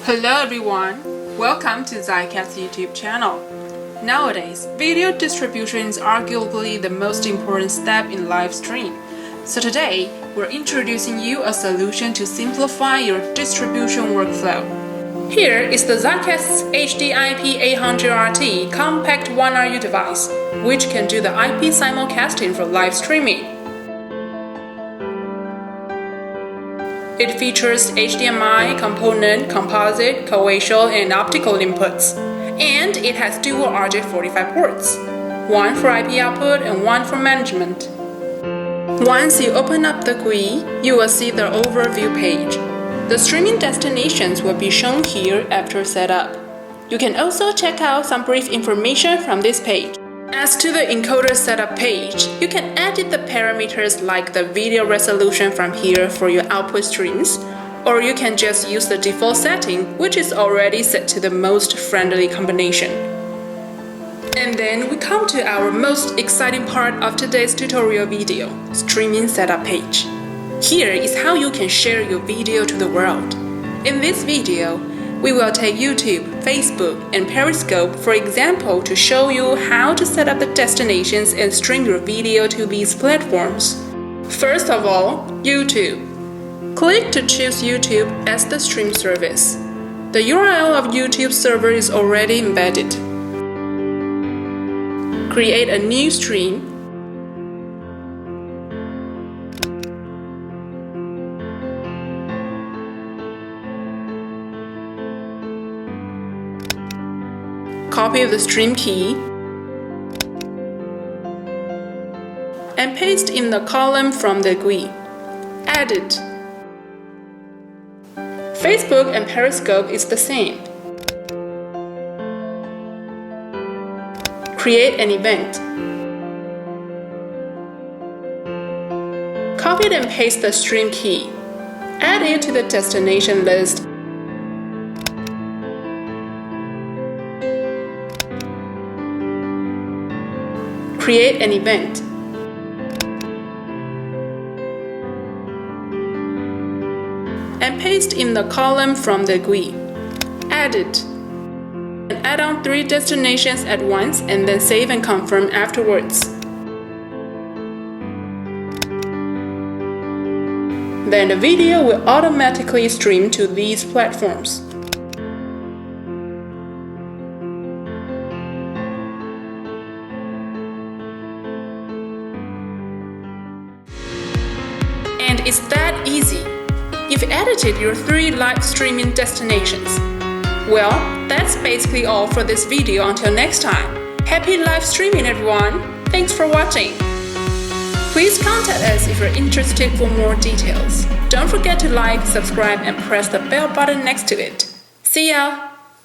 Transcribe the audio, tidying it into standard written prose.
Hello everyone, welcome to ZyCast YouTube channel. Nowadays, video distribution is arguably the most important step in live stream. So today, we're introducing you a solution to simplify your distribution workflow. Here is the ZyCast's HD IP800RT compact 1RU device, which can do the IP simulcasting for live streaming. It features HDMI, component, composite, coaxial, and optical inputs. And it has dual RJ45 ports, one for IP output and one for management. Once you open up the GUI, you will see the overview page. The streaming destinations will be shown here after setup. You can also check out some brief information from this page. As to the encoder setup page, you can edit the parameters like the video resolution from here for your output streams, or you can just use the default setting, which is already set to the most friendly combination. And then we come to our most exciting part of today's tutorial video, streaming setup page. Here is how you can share your video to the world. In this video, we will take YouTube, Facebook, and Periscope for example to show you how to set up the destinations and stream your video to these platforms. First of all, YouTube. Click to choose YouTube as the stream service. The URL of YouTube server is already embedded. Create a new stream. Copy the stream key and paste in the column from the GUI. Edit. Facebook and Periscope is the same. Create an event. Copy and paste the stream key. Add it to the destination list. Create an event. And paste in the column from the GUI. Edit. And add on 3 destinations at once and then save and confirm afterwards. Then the video will automatically stream to these platforms. And it's that easy. You've edited your 3 live streaming destinations. Well, that's basically all for this video. Until next time, happy live streaming everyone! Thanks for watching! Please contact us if you're interested for more details. Don't forget to like, subscribe, and press the bell button next to it. See ya!